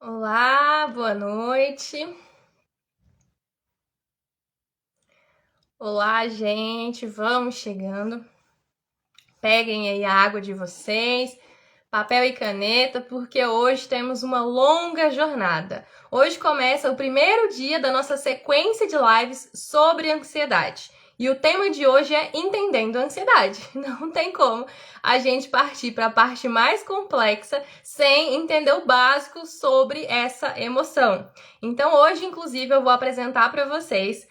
Olá, boa noite. Olá, gente, vamos chegando. Peguem aí a água de vocês, papel e caneta, porque hoje temos uma longa jornada. Hoje começa o primeiro dia da nossa sequência de lives sobre ansiedade. E o tema de hoje é Entendendo a Ansiedade. Não tem como a gente partir para a parte mais complexa sem entender o básico sobre essa emoção. Então hoje, inclusive, eu vou apresentar para vocês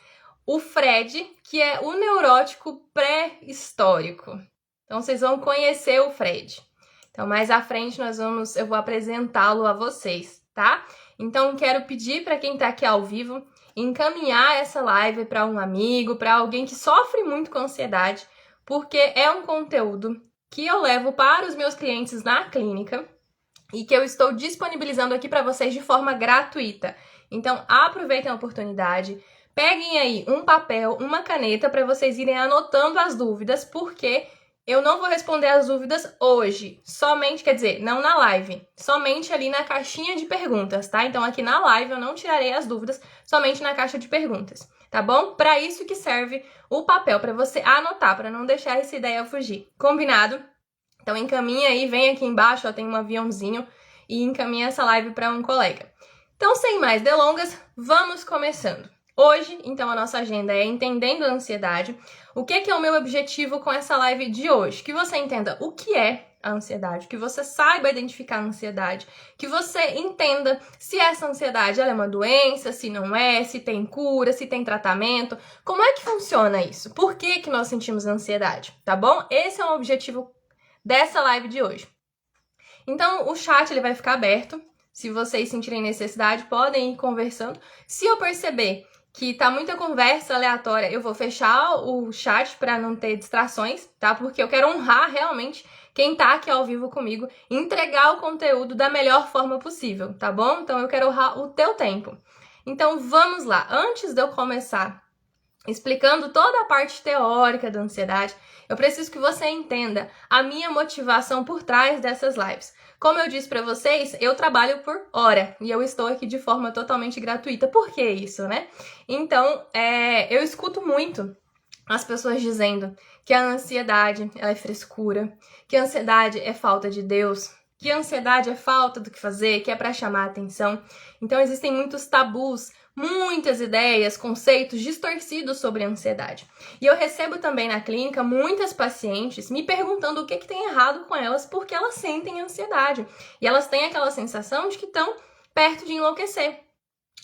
o Fred, que é o neurótico pré-histórico. Então vocês vão conhecer o Fred. Então mais à frente eu vou apresentá-lo a vocês, tá? Então quero pedir para quem está aqui ao vivo encaminhar essa live para um amigo, para alguém que sofre muito com ansiedade, porque é um conteúdo que eu levo para os meus clientes na clínica e que eu estou disponibilizando aqui para vocês de forma gratuita. Então aproveitem a oportunidade, peguem aí um papel, uma caneta para vocês irem anotando as dúvidas, porque eu não vou responder as dúvidas hoje, somente, quer dizer, não na live, somente ali na caixinha de perguntas, tá? Então aqui na live eu não tirarei as dúvidas, somente na caixa de perguntas, tá bom? Para isso que serve o papel, para você anotar, para não deixar essa ideia fugir. Combinado? Então encaminha aí, vem aqui embaixo, ó, tem um aviãozinho, e encaminha essa live para um colega. Então, sem mais delongas, vamos começando. Hoje, então, a nossa agenda é Entendendo a Ansiedade. O que é o meu objetivo com essa live de hoje? Que você entenda o que é a ansiedade, que você saiba identificar a ansiedade, que você entenda se essa ansiedade ela é uma doença, se não é, se tem cura, se tem tratamento, como é que funciona isso? Por que nós sentimos ansiedade, tá bom? Esse é o objetivo dessa live de hoje. Então, o chat ele vai ficar aberto. Se vocês sentirem necessidade, podem ir conversando. Se eu perceber que tá muita conversa aleatória, eu vou fechar o chat para não ter distrações, tá? Porque eu quero honrar realmente quem tá aqui ao vivo comigo, entregar o conteúdo da melhor forma possível, tá bom? Então eu quero honrar o teu tempo. Então vamos lá. Antes de eu começar explicando toda a parte teórica da ansiedade, eu preciso que você entenda a minha motivação por trás dessas lives. Como eu disse para vocês, eu trabalho por hora e eu estou aqui de forma totalmente gratuita. Por que isso, né? Então, eu escuto muito as pessoas dizendo que a ansiedade ela é frescura, que a ansiedade é falta de Deus, que a ansiedade é falta do que fazer, que é para chamar a atenção. Então, existem muitos tabus, muitas ideias, conceitos distorcidos sobre a ansiedade. E eu recebo também na clínica muitas pacientes me perguntando o que tem errado com elas porque elas sentem ansiedade. E elas têm aquela sensação de que estão perto de enlouquecer.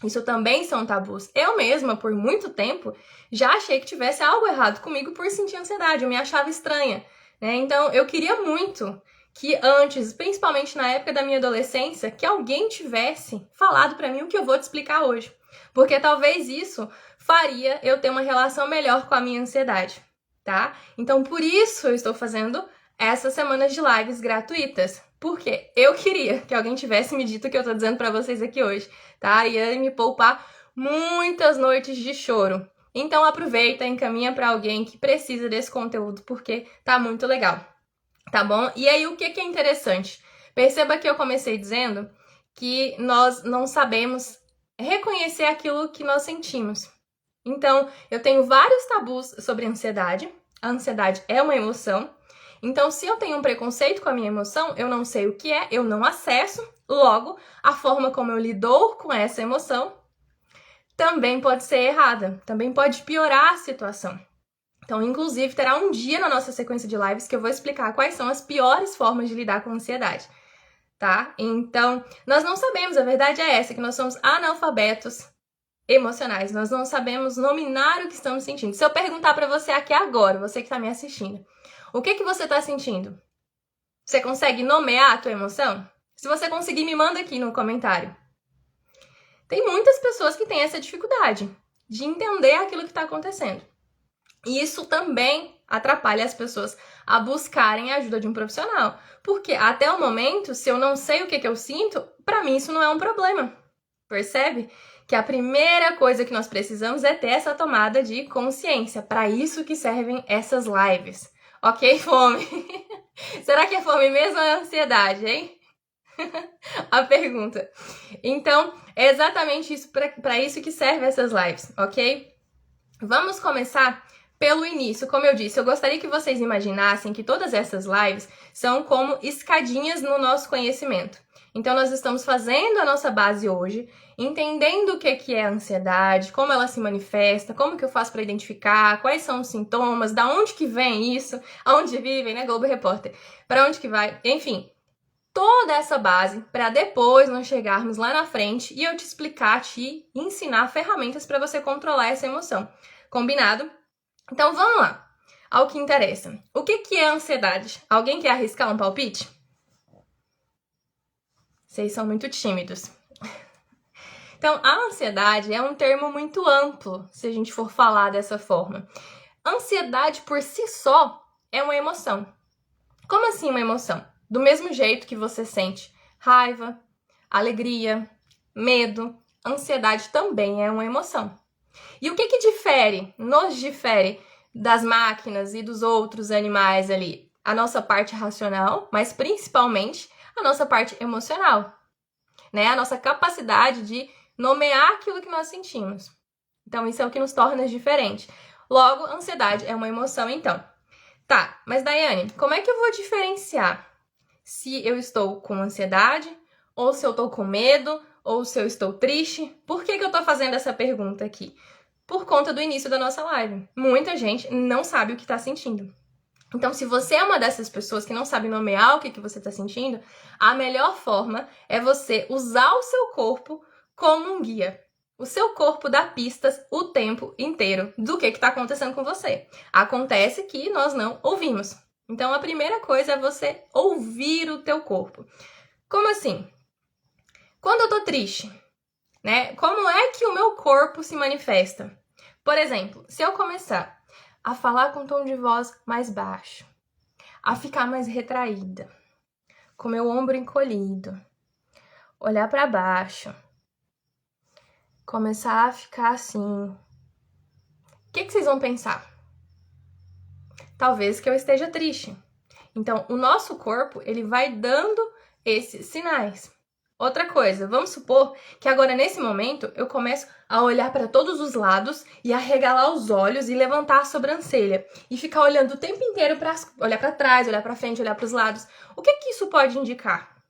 Isso também são tabus. Eu mesma, por muito tempo, já achei que tivesse algo errado comigo por sentir ansiedade. Eu me achava estranha, né? Então, eu queria muito que antes, principalmente na época da minha adolescência, que alguém tivesse falado pra mim o que eu vou te explicar hoje. Porque talvez isso faria eu ter uma relação melhor com a minha ansiedade, tá? Então, por isso eu estou fazendo essas semanas de lives gratuitas. Porque eu queria que alguém tivesse me dito o que eu tô dizendo pra vocês aqui hoje, tá? Ia me poupar muitas noites de choro. Então aproveita e encaminha pra alguém que precisa desse conteúdo, porque tá muito legal, tá bom? E aí, o que é interessante? Perceba que eu comecei dizendo que nós não sabemos reconhecer aquilo que nós sentimos. Então, eu tenho vários tabus sobre ansiedade. A ansiedade é uma emoção. Então, se eu tenho um preconceito com a minha emoção, eu não sei o que é, eu não acesso, logo, a forma como eu lido com essa emoção também pode ser errada, também pode piorar a situação. Então, inclusive, terá um dia na nossa sequência de lives que eu vou explicar quais são as piores formas de lidar com a ansiedade, tá? Então, nós não sabemos, a verdade é essa, que nós somos analfabetos emocionais, nós não sabemos nominar o que estamos sentindo. Se eu perguntar pra você aqui agora, você que tá me assistindo, o que você tá sentindo? Você consegue nomear a tua emoção? Se você conseguir, me manda aqui no comentário. Tem muitas pessoas que têm essa dificuldade de entender aquilo que está acontecendo. E isso também atrapalha as pessoas a buscarem a ajuda de um profissional. Porque até o momento, se eu não sei o que eu sinto, para mim isso não é um problema. Percebe? Que a primeira coisa que nós precisamos é ter essa tomada de consciência. Para isso que servem essas lives. Ok, fome? Será que é fome mesmo ou é ansiedade, hein? a pergunta. Então, é exatamente isso para isso que servem essas lives, ok? Vamos começar pelo início. Como eu disse, eu gostaria que vocês imaginassem que todas essas lives são como escadinhas no nosso conhecimento. Então, nós estamos fazendo a nossa base hoje, entendendo o que é a ansiedade, como ela se manifesta, como que eu faço para identificar, quais são os sintomas, da onde que vem isso, aonde vivem, né, Globo Repórter, para onde que vai, enfim, toda essa base para depois nós chegarmos lá na frente e eu te explicar, te ensinar ferramentas para você controlar essa emoção. Combinado? Então vamos lá, ao que interessa. O que é ansiedade? Alguém quer arriscar um palpite? Vocês são muito tímidos. Então, a ansiedade é um termo muito amplo, se a gente for falar dessa forma. Ansiedade por si só é uma emoção. Como assim uma emoção? Do mesmo jeito que você sente raiva, alegria, medo, ansiedade também é uma emoção. E o que nos difere das máquinas e dos outros animais ali? A nossa parte racional, mas principalmente a nossa parte emocional, né? A nossa capacidade de nomear aquilo que nós sentimos. Então, isso é o que nos torna diferente. Logo, ansiedade é uma emoção, então. Tá, mas Daiane, como é que eu vou diferenciar se eu estou com ansiedade, ou se eu estou com medo, ou se eu estou triste? Por que eu estou fazendo essa pergunta aqui? Por conta do início da nossa live. Muita gente não sabe o que está sentindo. Então, se você é uma dessas pessoas que não sabe nomear o que você está sentindo, a melhor forma é você usar o seu corpo como um guia. O seu corpo dá pistas o tempo inteiro do que está acontecendo com você. Acontece que nós não ouvimos. Então, a primeira coisa é você ouvir o teu corpo. Como assim? Quando eu tô triste, né? Como é que o meu corpo se manifesta? Por exemplo, se eu começar a falar com um tom de voz mais baixo, a ficar mais retraída, com meu ombro encolhido, olhar para baixo, começar a ficar assim, o que vocês vão pensar? Talvez que eu esteja triste. Então, o nosso corpo, ele vai dando esses sinais. Outra coisa, vamos supor que agora nesse momento eu começo a olhar para todos os lados e arregalar os olhos e levantar a sobrancelha e ficar olhando o tempo inteiro para olhar para trás, olhar para frente, olhar para os lados. O que isso pode indicar?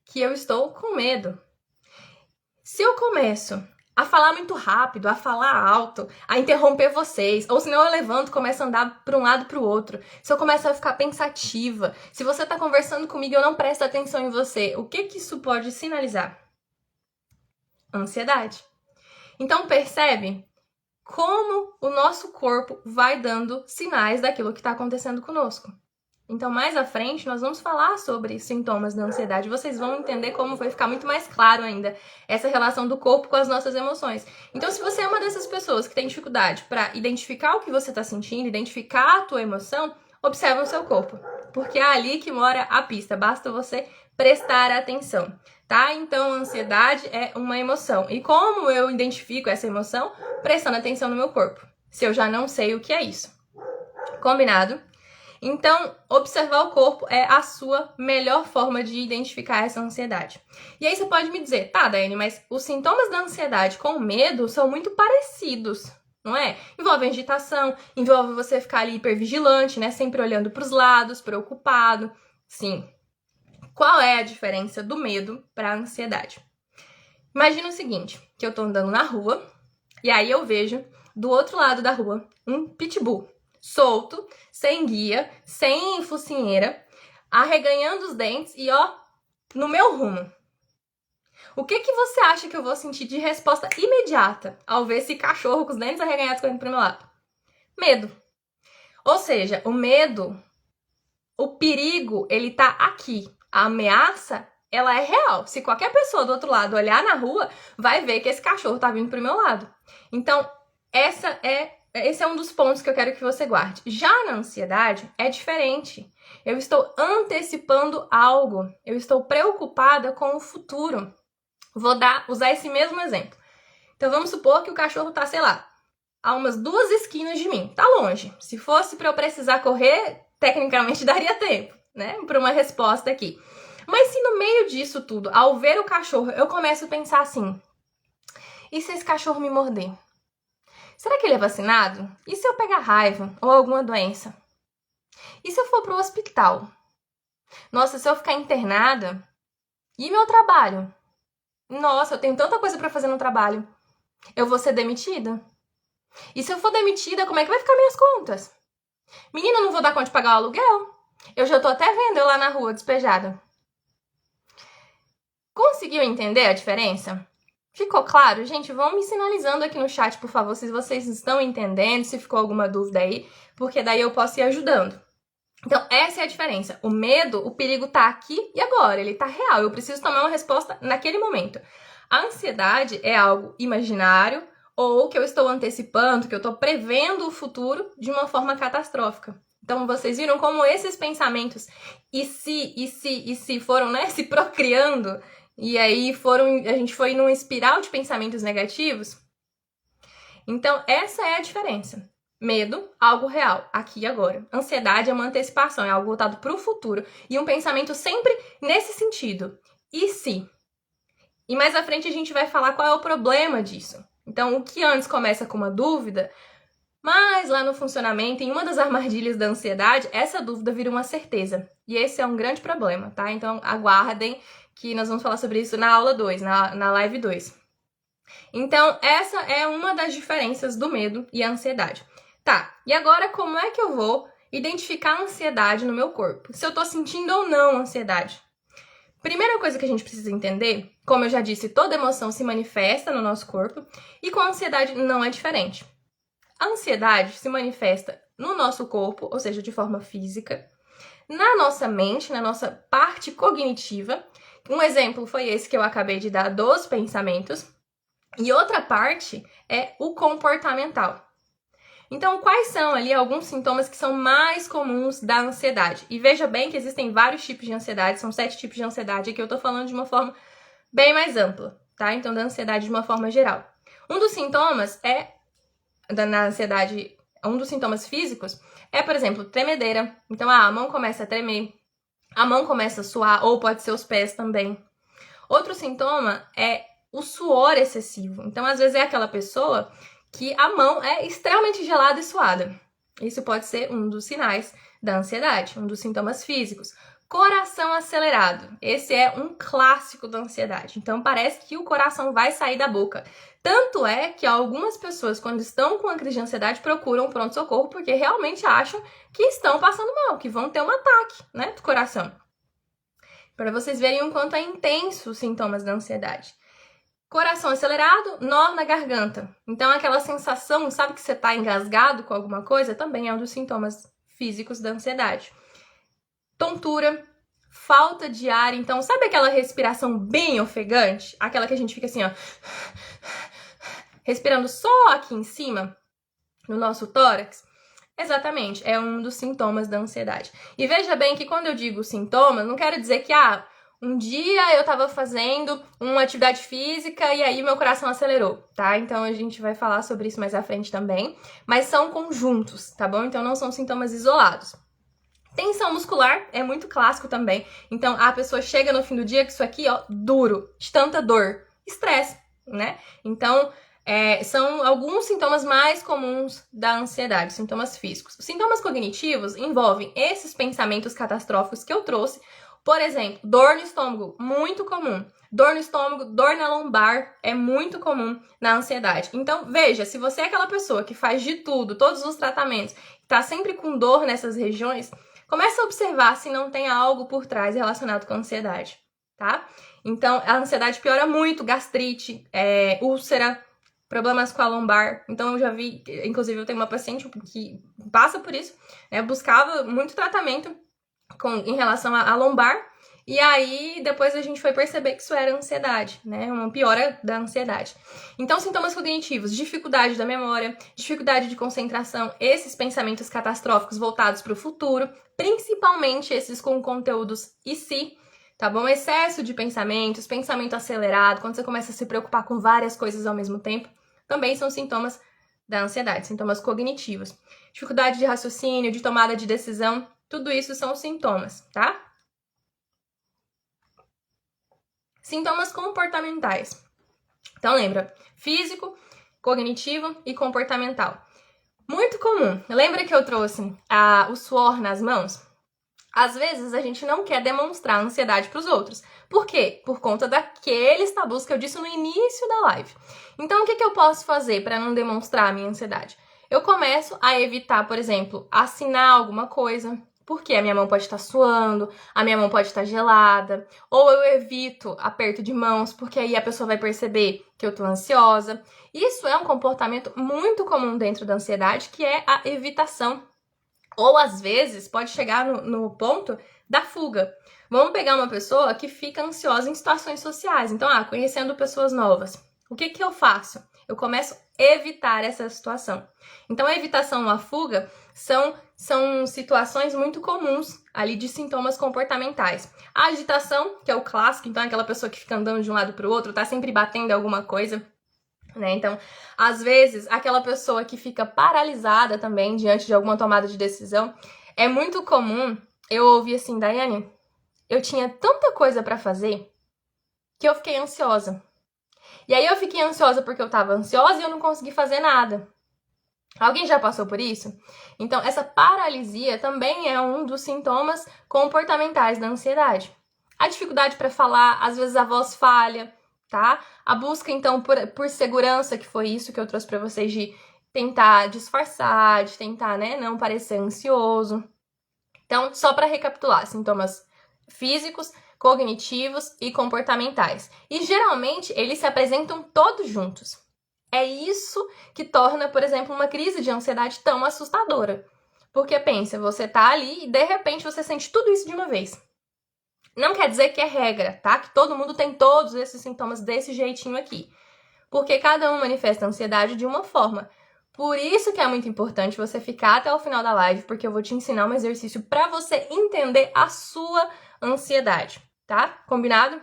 Que eu estou com medo. Se eu começo a falar muito rápido, a falar alto, a interromper vocês, ou senão eu levanto e começo a andar para um lado para o outro, se eu começo a ficar pensativa, se você está conversando comigo e eu não presto atenção em você, o que isso pode sinalizar? Ansiedade. Então percebe como o nosso corpo vai dando sinais daquilo que está acontecendo conosco. Então, mais à frente, nós vamos falar sobre sintomas da ansiedade. Vocês vão entender como vai ficar muito mais claro ainda essa relação do corpo com as nossas emoções. Então, se você é uma dessas pessoas que tem dificuldade para identificar o que você está sentindo, identificar a tua emoção, observa o seu corpo. Porque é ali que mora a pista. Basta você prestar atenção, tá? Então, a ansiedade é uma emoção. E como eu identifico essa emoção? Prestando atenção no meu corpo. Se eu já não sei o que é isso. Combinado? Então, observar o corpo é a sua melhor forma de identificar essa ansiedade. E aí você pode me dizer, tá, Daiane, mas os sintomas da ansiedade com o medo são muito parecidos, não é? Envolve agitação, envolve você ficar ali hipervigilante, né? Sempre olhando para os lados, preocupado. Sim. Qual é a diferença do medo para a ansiedade? Imagina o seguinte, que eu tô andando na rua e aí eu vejo do outro lado da rua um pitbull solto, sem guia, sem focinheira, arreganhando os dentes e ó, no meu rumo. O que você acha que eu vou sentir de resposta imediata ao ver esse cachorro com os dentes arreganhados correndo pro meu lado? Medo. Ou seja, o medo, o perigo, ele tá aqui. A ameaça, ela é real. Se qualquer pessoa do outro lado olhar na rua, vai ver que esse cachorro tá vindo pro meu lado. Então, esse é um dos pontos que eu quero que você guarde. Já na ansiedade, é diferente. Eu estou antecipando algo. Eu estou preocupada com o futuro. Vou usar esse mesmo exemplo. Então, vamos supor que o cachorro tá, sei lá, a umas 2 esquinas de mim. Tá longe. Se fosse para eu precisar correr, tecnicamente daria tempo, né? Para uma resposta aqui. Mas se no meio disso tudo, ao ver o cachorro, eu começo a pensar assim: e se esse cachorro me morder? Será que ele é vacinado? E se eu pegar raiva ou alguma doença? E se eu for pro hospital? Nossa, se eu ficar internada? E meu trabalho? Nossa, eu tenho tanta coisa pra fazer no trabalho. Eu vou ser demitida? E se eu for demitida, como é que vai ficar minhas contas? Menina, eu não vou dar conta de pagar o aluguel. Eu já tô até vendo eu lá na rua, despejada. Conseguiu entender a diferença? Ficou claro? Gente, vão me sinalizando aqui no chat, por favor, se vocês estão entendendo, se ficou alguma dúvida aí, porque daí eu posso ir ajudando. Então, essa é a diferença. O medo, o perigo tá aqui e agora, ele tá real. Eu preciso tomar uma resposta naquele momento. A ansiedade é algo imaginário ou que eu estou antecipando, que eu estou prevendo o futuro de uma forma catastrófica. Então, vocês viram como esses pensamentos e se foram, né, se procriando e aí a gente foi numa espiral de pensamentos negativos? Então, essa é a diferença. Medo, algo real, aqui e agora. Ansiedade é uma antecipação, é algo voltado para o futuro. E um pensamento sempre nesse sentido. E se? E mais à frente a gente vai falar qual é o problema disso. Então, o que antes começa com uma dúvida, mas lá no funcionamento, em uma das armadilhas da ansiedade, essa dúvida vira uma certeza. E esse é um grande problema, tá? Então, aguardem que nós vamos falar sobre isso na aula 2, na live 2. Então, essa é uma das diferenças do medo e a ansiedade. Tá, e agora como é que eu vou identificar a ansiedade no meu corpo? Se eu tô sentindo ou não ansiedade? Primeira coisa que a gente precisa entender, como eu já disse, toda emoção se manifesta no nosso corpo e com a ansiedade não é diferente. A ansiedade se manifesta no nosso corpo, ou seja, de forma física, na nossa mente, na nossa parte cognitiva. Um exemplo foi esse que eu acabei de dar dos pensamentos. E outra parte é o comportamental. Então, quais são ali alguns sintomas que são mais comuns da ansiedade? E veja bem que existem vários tipos de ansiedade, são 7 tipos de ansiedade, aqui eu tô falando de uma forma bem mais ampla, tá? Então, da ansiedade de uma forma geral. Um dos sintomas na ansiedade, um dos sintomas físicos é, por exemplo, tremedeira. Então, a mão começa a tremer, a mão começa a suar, ou pode ser os pés também. Outro sintoma é o suor excessivo. Então, às vezes é aquela pessoa que a mão é extremamente gelada e suada. Isso pode ser um dos sinais da ansiedade, um dos sintomas físicos. Coração acelerado. Esse é um clássico da ansiedade. Então, parece que o coração vai sair da boca. Tanto é que algumas pessoas, quando estão com uma crise de ansiedade, procuram pronto-socorro porque realmente acham que estão passando mal, que vão ter um ataque, né, do coração. Para vocês verem o quanto é intenso os sintomas da ansiedade. Coração acelerado, nó na garganta. Então, aquela sensação, sabe que você está engasgado com alguma coisa, também é um dos sintomas físicos da ansiedade. Tontura, falta de ar. Então, sabe aquela respiração bem ofegante? Aquela que a gente fica assim, ó, respirando só aqui em cima, no nosso tórax? Exatamente, é um dos sintomas da ansiedade. E veja bem que quando eu digo sintomas, não quero dizer que, um dia eu tava fazendo uma atividade física e aí meu coração acelerou, tá? Então a gente vai falar sobre isso mais à frente também. Mas são conjuntos, tá bom? Então não são sintomas isolados. Tensão muscular é muito clássico também. Então a pessoa chega no fim do dia com isso aqui, ó, duro, de tanta dor. Estresse, né? Então são alguns sintomas mais comuns da ansiedade, sintomas físicos. Os sintomas cognitivos envolvem esses pensamentos catastróficos que eu trouxe. Por exemplo, dor no estômago, muito comum. Dor no estômago, dor na lombar, é muito comum na ansiedade. Então, veja, se você é aquela pessoa que faz de tudo, todos os tratamentos, tá sempre com dor nessas regiões, comece a observar se não tem algo por trás relacionado com a ansiedade, tá? Então, a ansiedade piora muito, gastrite, úlcera, problemas com a lombar. Então, eu já vi, inclusive, eu tenho uma paciente que passa por isso, buscava muito tratamento em relação à lombar, e aí depois a gente foi perceber que isso era ansiedade, né? Uma piora da ansiedade. Então, sintomas cognitivos, dificuldade da memória, dificuldade de concentração, esses pensamentos catastróficos voltados para o futuro, principalmente esses com conteúdos e se, tá bom? Excesso de pensamentos, pensamento acelerado, quando você começa a se preocupar com várias coisas ao mesmo tempo, também são sintomas da ansiedade, sintomas cognitivos. Dificuldade de raciocínio, de tomada de decisão, tudo isso são sintomas, tá? Sintomas comportamentais. Então lembra, físico, cognitivo e comportamental. Muito comum. Lembra que eu trouxe o suor nas mãos? Às vezes a gente não quer demonstrar ansiedade para os outros. Por quê? Por conta daqueles tabus que eu disse no início da live. Então o que eu posso fazer para não demonstrar a minha ansiedade? Eu começo a evitar, por exemplo, assinar alguma coisa, porque a minha mão pode estar suando, a minha mão pode estar gelada, ou eu evito aperto de mãos, porque aí a pessoa vai perceber que eu tô ansiosa. Isso é um comportamento muito comum dentro da ansiedade, que é a evitação. Ou às vezes pode chegar no ponto da fuga. Vamos pegar uma pessoa que fica ansiosa em situações sociais. Então, conhecendo pessoas novas. O que eu faço? Eu começo a evitar essa situação. Então, a evitação ou a fuga são situações muito comuns ali de sintomas comportamentais. A agitação, que é o clássico, então é aquela pessoa que fica andando de um lado para o outro, tá sempre batendo em alguma coisa. Né? Então, às vezes, aquela pessoa que fica paralisada também diante de alguma tomada de decisão, é muito comum eu ouvir assim, Daiane, eu tinha tanta coisa pra fazer que eu fiquei ansiosa. E aí eu fiquei ansiosa porque eu tava ansiosa e eu não consegui fazer nada. Alguém já passou por isso? Então, essa paralisia também é um dos sintomas comportamentais da ansiedade. A dificuldade para falar, às vezes a voz falha, tá? A busca, então, por segurança, que foi isso que eu trouxe para vocês, de tentar disfarçar, de tentar, né, não parecer ansioso. Então, só para recapitular, sintomas físicos, cognitivos e comportamentais. E, geralmente, eles se apresentam todos juntos. É isso que torna, por exemplo, uma crise de ansiedade tão assustadora. Porque, pensa, você tá ali e, de repente, você sente tudo isso de uma vez. Não quer dizer que é regra, tá? Que todo mundo tem todos esses sintomas desse jeitinho aqui. Porque cada um manifesta ansiedade de uma forma. Por isso que é muito importante você ficar até o final da live, porque eu vou te ensinar um exercício para você entender a sua ansiedade, tá? Combinado?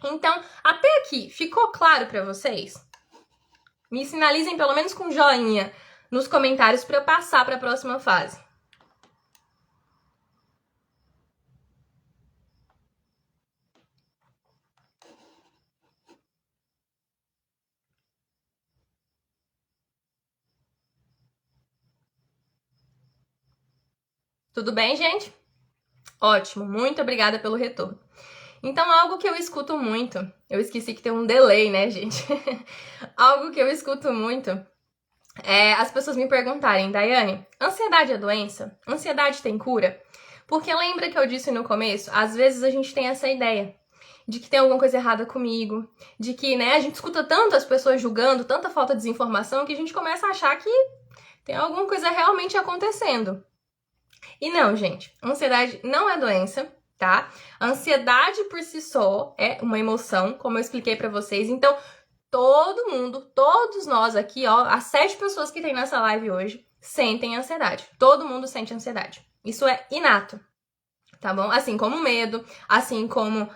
Então, até aqui, ficou claro para vocês? Me sinalizem pelo menos com joinha nos comentários para eu passar para a próxima fase. Tudo bem, gente? Ótimo, muito obrigada pelo retorno. Então, algo que eu escuto muito, eu esqueci que tem um delay, né, gente? Algo que eu escuto muito é as pessoas me perguntarem, Daiane, ansiedade é doença? Ansiedade tem cura? Porque lembra que eu disse no começo, às vezes a gente tem essa ideia de que tem alguma coisa errada comigo, de que, né, a gente escuta tanto as pessoas julgando, tanta falta de desinformação, que a gente começa a achar que tem alguma coisa realmente acontecendo. E não, gente, ansiedade não é doença, tá? A ansiedade por si só é uma emoção, como eu expliquei pra vocês. Então, todo mundo, todos nós aqui, ó, as 7 pessoas que tem nessa live hoje, sentem ansiedade. Todo mundo sente ansiedade. Isso é inato, tá bom? Assim como medo, assim como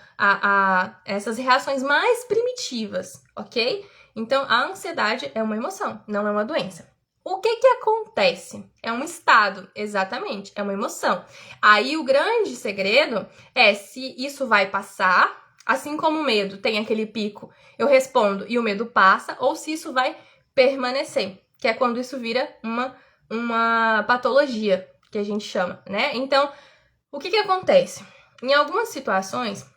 essas reações mais primitivas, ok? Então, a ansiedade é uma emoção, não é uma doença. O que acontece? É um estado, exatamente, é uma emoção. Aí o grande segredo é se isso vai passar, assim como o medo tem aquele pico, eu respondo e o medo passa, ou se isso vai permanecer, que é quando isso vira uma patologia, que a gente chama, né? Então, o que acontece? Em algumas situações,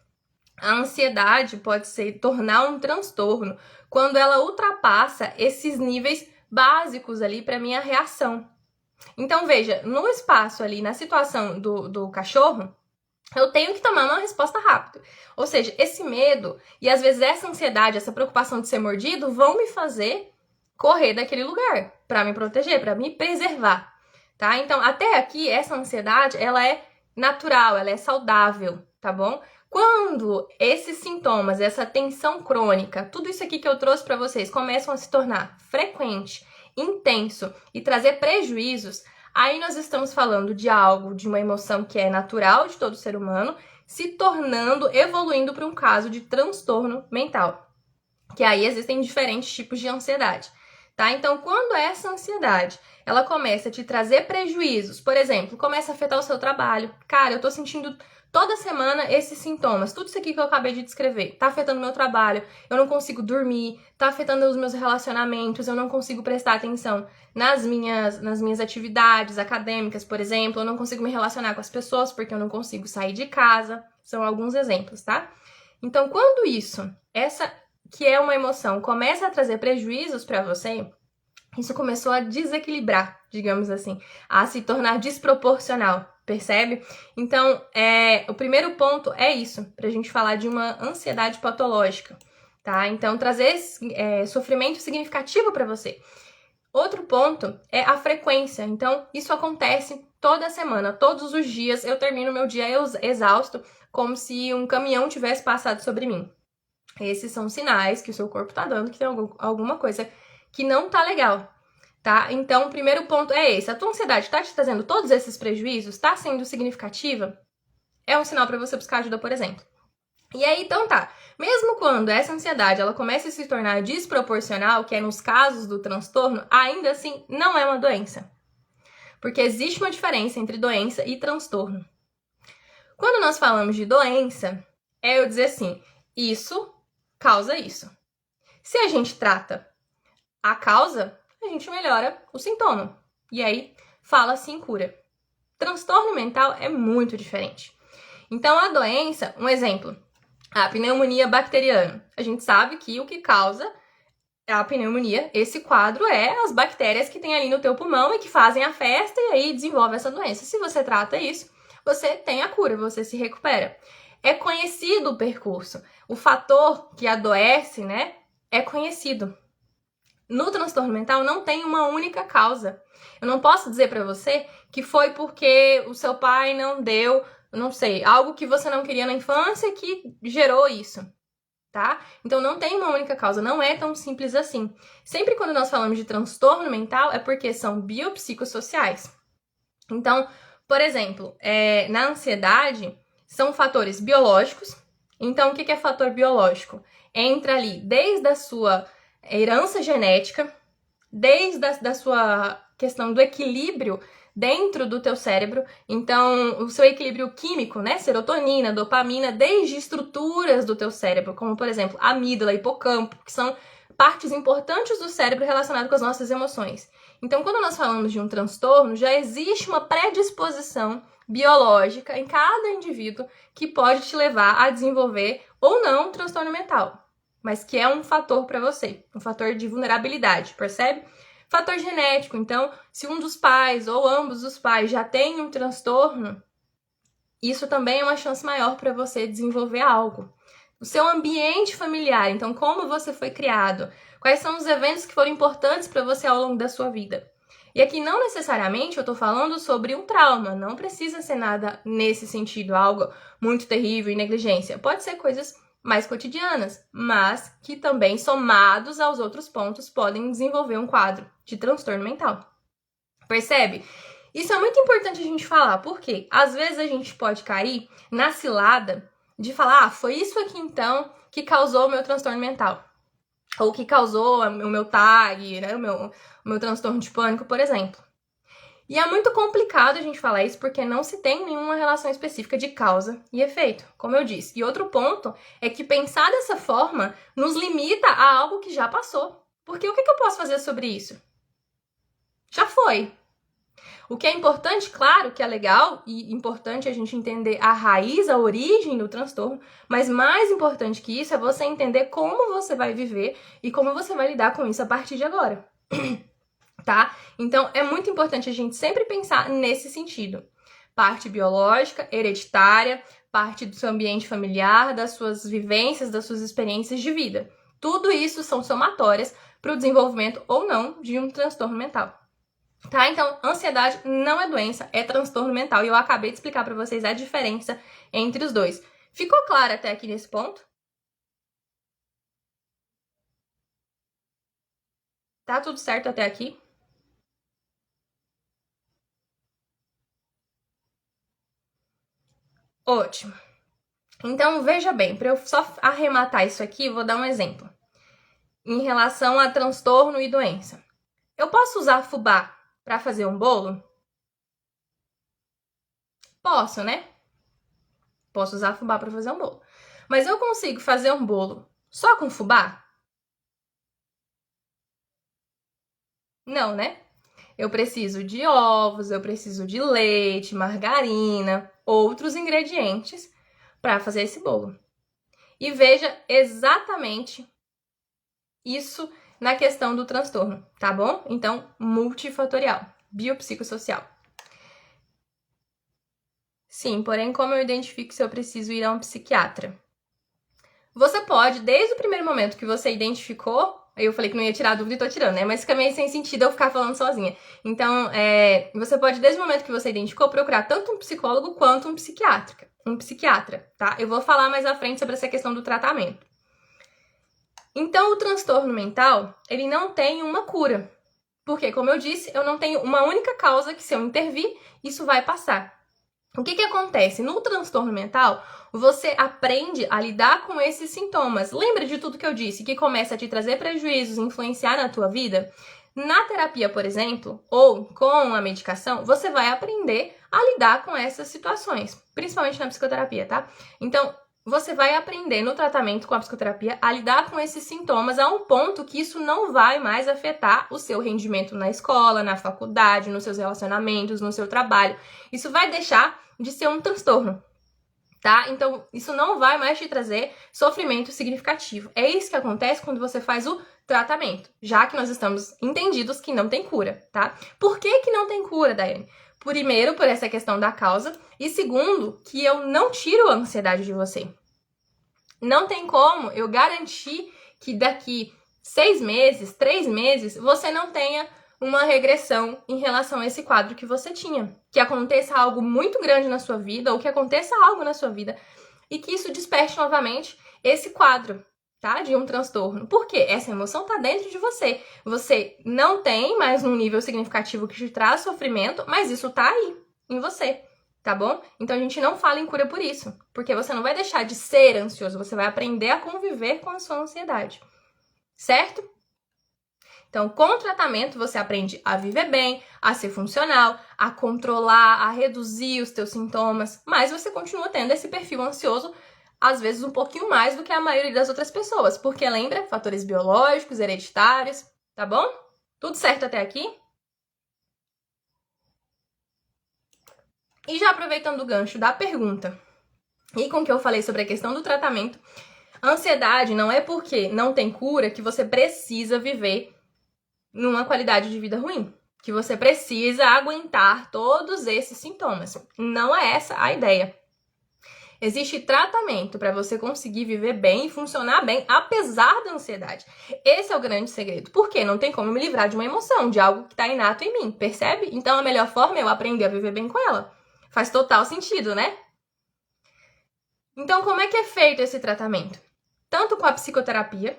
a ansiedade pode tornar um transtorno quando ela ultrapassa esses níveis básicos ali para minha reação. Então, veja, no espaço ali, na situação do cachorro, eu tenho que tomar uma resposta rápida. Ou seja, esse medo e às vezes essa ansiedade, essa preocupação de ser mordido vão me fazer correr daquele lugar para me proteger, para me preservar, tá? Então, até aqui, essa ansiedade, ela é natural, ela é saudável, tá bom? Quando esses sintomas, essa tensão crônica, tudo isso aqui que eu trouxe para vocês começam a se tornar frequente, intenso e trazer prejuízos, aí nós estamos falando de algo, de uma emoção que é natural de todo ser humano, se tornando, evoluindo para um caso de transtorno mental. Que aí existem diferentes tipos de ansiedade. tá? Então, quando essa ansiedade, ela começa a te trazer prejuízos, por exemplo, começa a afetar o seu trabalho. Cara, eu tô sentindo toda semana esses sintomas, tudo isso aqui que eu acabei de descrever, tá afetando o meu trabalho, eu não consigo dormir, tá afetando os meus relacionamentos, eu não consigo prestar atenção nas minhas atividades acadêmicas, por exemplo, eu não consigo me relacionar com as pessoas porque eu não consigo sair de casa. São alguns exemplos, tá? Então, quando essa que é uma emoção, começa a trazer prejuízos para você, isso começou a desequilibrar, digamos assim, a se tornar desproporcional, percebe? Então, o primeiro ponto é isso, pra gente falar de uma ansiedade patológica, tá? Então, trazer sofrimento significativo para você. Outro ponto é a frequência. Então, isso acontece toda semana, todos os dias. Eu termino meu dia exausto, como se um caminhão tivesse passado sobre mim. Esses são sinais que o seu corpo tá dando que tem alguma coisa que não tá legal, tá? Então, o primeiro ponto é esse. A tua ansiedade tá te trazendo todos esses prejuízos? Tá sendo significativa? É um sinal para você buscar ajuda, por exemplo. E aí, então tá. Mesmo quando essa ansiedade ela começa a se tornar desproporcional, que é nos casos do transtorno, ainda assim não é uma doença. Porque existe uma diferença entre doença e transtorno. Quando nós falamos de doença, é eu dizer assim, isso causa isso. Se a gente trata a causa, a gente melhora o sintoma. E aí, fala-se em cura. Transtorno mental é muito diferente. Então, a doença, um exemplo, a pneumonia bacteriana. A gente sabe que o que causa a pneumonia, esse quadro, é as bactérias que tem ali no teu pulmão e que fazem a festa e aí desenvolve essa doença. Se você trata isso, você tem a cura, você se recupera. É conhecido o percurso. O fator que adoece, né, é conhecido. No transtorno mental não tem uma única causa. Eu não posso dizer para você que foi porque o seu pai não deu, não sei, algo que você não queria na infância que gerou isso, tá? Então não tem uma única causa, não é tão simples assim. Sempre quando nós falamos de transtorno mental é porque são biopsicossociais. Então, por exemplo, na ansiedade são fatores biológicos. Então, o que é fator biológico? Entra ali desde a sua herança genética, desde a sua questão do equilíbrio dentro do teu cérebro. Então, o seu equilíbrio químico, né? Serotonina, dopamina, desde estruturas do teu cérebro, como, por exemplo, amígdala, hipocampo, que são partes importantes do cérebro relacionadas com as nossas emoções. Então, quando nós falamos de um transtorno, já existe uma predisposição biológica em cada indivíduo que pode te levar a desenvolver ou não um transtorno mental, mas que é um fator para você, um fator de vulnerabilidade, percebe? Fator genético, então, se um dos pais ou ambos os pais já tem um transtorno, isso também é uma chance maior para você desenvolver algo. O seu ambiente familiar, então, como você foi criado, quais são os eventos que foram importantes para você ao longo da sua vida. E aqui não necessariamente eu tô falando sobre um trauma, não precisa ser nada nesse sentido, algo muito terrível e negligência. Pode ser coisas mais cotidianas, mas que também, somados aos outros pontos, podem desenvolver um quadro de transtorno mental. Percebe? Isso é muito importante a gente falar, porque às vezes a gente pode cair na cilada de falar, foi isso aqui então que causou o meu transtorno mental. Ou que causou o meu TAG, né, o meu transtorno de pânico, por exemplo. E é muito complicado a gente falar isso porque não se tem nenhuma relação específica de causa e efeito, como eu disse. E outro ponto é que pensar dessa forma nos limita a algo que já passou. Porque o que eu posso fazer sobre isso? Já foi. O que é importante, claro, que é legal e importante a gente entender a raiz, a origem do transtorno, mas mais importante que isso é você entender como você vai viver e como você vai lidar com isso a partir de agora. Tá? Então, é muito importante a gente sempre pensar nesse sentido. Parte biológica, hereditária, parte do seu ambiente familiar, das suas vivências, das suas experiências de vida. Tudo isso são somatórias para o desenvolvimento ou não de um transtorno mental. Tá? Então, ansiedade não é doença, é transtorno mental. E eu acabei de explicar para vocês a diferença entre os dois. Ficou claro até aqui nesse ponto? Tá tudo certo até aqui? Ótimo. Então, veja bem, para eu só arrematar isso aqui, vou dar um exemplo. em relação a transtorno e doença. Eu posso usar fubá para fazer um bolo? Posso, né? Posso usar fubá para fazer um bolo. Mas eu consigo fazer um bolo só com fubá? Não, né? Eu preciso de ovos, eu preciso de leite, margarina, outros ingredientes para fazer esse bolo. E veja exatamente isso na questão do transtorno, tá bom? Então, multifatorial, biopsicossocial. Sim, porém, como eu identifico se eu preciso ir a um psiquiatra? Você pode, desde o primeiro momento que você identificou, eu falei que não ia tirar a dúvida e tô tirando, né? Mas fica meio sem sentido eu ficar falando sozinha. Então, você pode, desde o momento que você identificou, procurar tanto um psicólogo quanto um psiquiatra, tá? Eu vou falar mais à frente sobre essa questão do tratamento. Então, o transtorno mental, ele não tem uma cura. Porque, como eu disse, eu não tenho uma única causa que, se eu intervir, isso vai passar. O que acontece? No transtorno mental, você aprende a lidar com esses sintomas. Lembra de tudo que eu disse, que começa a te trazer prejuízos, influenciar na tua vida? Na terapia, por exemplo, ou com a medicação, você vai aprender a lidar com essas situações, principalmente na psicoterapia, tá? Então, você vai aprender no tratamento com a psicoterapia a lidar com esses sintomas a um ponto que isso não vai mais afetar o seu rendimento na escola, na faculdade, nos seus relacionamentos, no seu trabalho. Isso vai deixar de ser um transtorno, tá? Então, isso não vai mais te trazer sofrimento significativo. É isso que acontece quando você faz o tratamento, já que nós estamos entendidos que não tem cura, tá? Por que não tem cura, Daiane? Primeiro, por essa questão da causa, e segundo, que eu não tiro a ansiedade de você. Não tem como eu garantir que daqui 6 meses, 3 meses, você não tenha uma regressão em relação a esse quadro que você tinha. Que aconteça algo muito grande na sua vida, ou que aconteça algo na sua vida, e que isso desperte novamente esse quadro, tá? De um transtorno. Por quê? Essa emoção tá dentro de você. Você não tem mais um nível significativo que te traz sofrimento, mas isso tá aí, em você, tá bom? Então a gente não fala em cura por isso, porque você não vai deixar de ser ansioso, você vai aprender a conviver com a sua ansiedade, certo? Então, com o tratamento, você aprende a viver bem, a ser funcional, a controlar, a reduzir os teus sintomas, mas você continua tendo esse perfil ansioso, às vezes um pouquinho mais do que a maioria das outras pessoas, porque lembra, fatores biológicos, hereditários, tá bom? Tudo certo até aqui? E já aproveitando o gancho da pergunta, e com o que eu falei sobre a questão do tratamento, a ansiedade não é porque não tem cura que você precisa viver numa qualidade de vida ruim, que você precisa aguentar todos esses sintomas. Não é essa a ideia. Existe tratamento para você conseguir viver bem e funcionar bem, apesar da ansiedade. Esse é o grande segredo. Por quê? Não tem como me livrar de uma emoção, de algo que está inato em mim, percebe? Então a melhor forma é eu aprender a viver bem com ela. Faz total sentido, né? Então, como é que é feito esse tratamento? Tanto com a psicoterapia.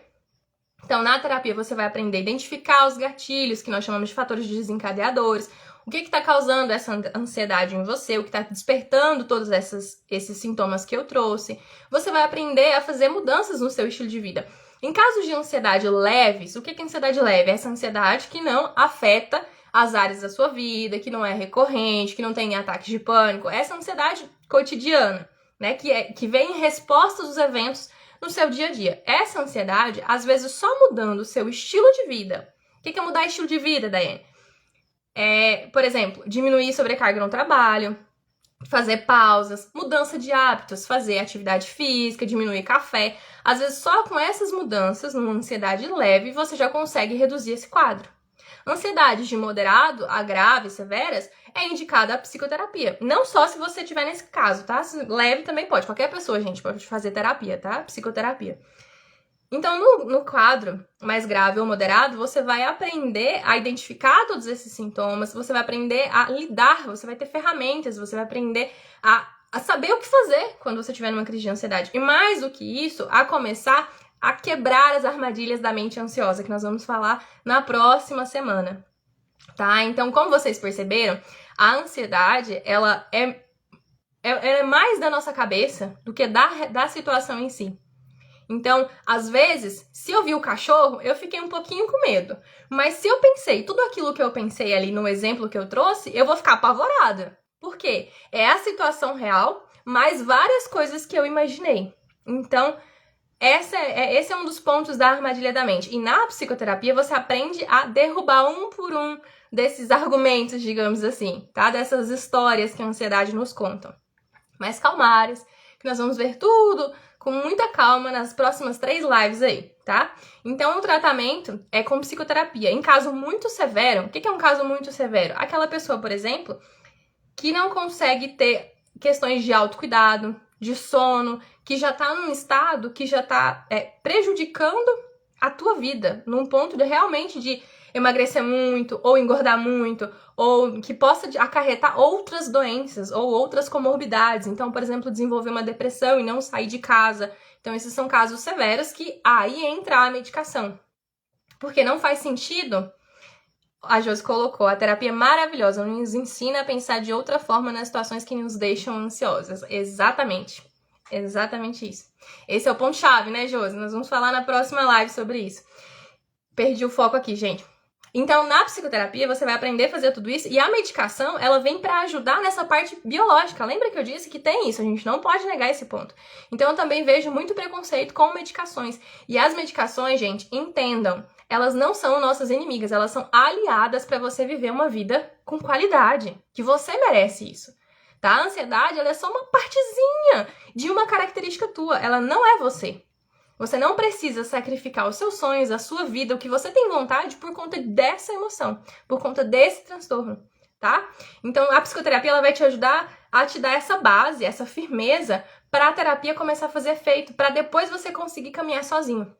Então, na terapia, você vai aprender a identificar os gatilhos, que nós chamamos de fatores desencadeadores, o que está causando essa ansiedade em você, o que está despertando todos esses sintomas que eu trouxe. Você vai aprender a fazer mudanças no seu estilo de vida. Em casos de ansiedade leves, o que é ansiedade leve? É essa ansiedade que não afeta as áreas da sua vida, que não é recorrente, que não tem ataques de pânico. Essa ansiedade cotidiana, né? Que vem em resposta dos eventos no seu dia a dia. Essa ansiedade, às vezes, só mudando o seu estilo de vida. O que é mudar estilo de vida, Daiane? Por exemplo, diminuir sobrecarga no trabalho, fazer pausas, mudança de hábitos, fazer atividade física, diminuir café. Às vezes, só com essas mudanças, numa ansiedade leve, você já consegue reduzir esse quadro. Ansiedades de moderado a grave, severas, é indicada a psicoterapia. Não só se você tiver nesse caso, tá? Leve também pode. Qualquer pessoa, gente, pode fazer terapia, tá? Psicoterapia. Então, no quadro mais grave ou moderado, você vai aprender a identificar todos esses sintomas, você vai aprender a lidar, você vai ter ferramentas, você vai aprender a saber o que fazer quando você estiver numa crise de ansiedade. E mais do que isso, a começar a quebrar as armadilhas da mente ansiosa, que nós vamos falar na próxima semana, tá? Então, como vocês perceberam, a ansiedade, ela é mais da nossa cabeça do que da situação em si. Então, às vezes, se eu vi o cachorro, eu fiquei um pouquinho com medo. Mas se eu pensei tudo aquilo que eu pensei ali no exemplo que eu trouxe, eu vou ficar apavorada. Por quê? É a situação real, mais várias coisas que eu imaginei. Então, esse é um dos pontos da armadilha da mente. E na psicoterapia, você aprende a derrubar um por um desses argumentos, digamos assim, tá? Dessas histórias que a ansiedade nos conta. Mais calmárias, que nós vamos ver tudo com muita calma nas próximas 3 lives aí, tá? Então, o tratamento é com psicoterapia. Em caso muito severo, o que é um caso muito severo? Aquela pessoa, por exemplo, que não consegue ter questões de autocuidado, de sono, que já tá num estado que já tá prejudicando a tua vida, num ponto de realmente de emagrecer muito, ou engordar muito, ou que possa acarretar outras doenças ou outras comorbidades. Então, por exemplo, desenvolver uma depressão e não sair de casa. Então, esses são casos severos que aí entra a medicação. Porque não faz sentido, a Josi colocou, a terapia é maravilhosa, nos ensina a pensar de outra forma nas situações que nos deixam ansiosas. Exatamente. Exatamente isso. Esse é o ponto-chave, né, Josi? Nós vamos falar na próxima live sobre isso. Perdi o foco aqui, gente. Então, na psicoterapia, você vai aprender a fazer tudo isso e a medicação, ela vem para ajudar nessa parte biológica. Lembra que eu disse que tem isso? A gente não pode negar esse ponto. Então, eu também vejo muito preconceito com medicações. E as medicações, gente, entendam, elas não são nossas inimigas, elas são aliadas para você viver uma vida com qualidade, que você merece isso. Tá? A ansiedade, ela é só uma partezinha de uma característica tua, ela não é você. Você não precisa sacrificar os seus sonhos, a sua vida, o que você tem vontade por conta dessa emoção, por conta desse transtorno, tá? Então, a psicoterapia ela vai te ajudar a te dar essa base, essa firmeza para a terapia começar a fazer efeito, para depois você conseguir caminhar sozinho.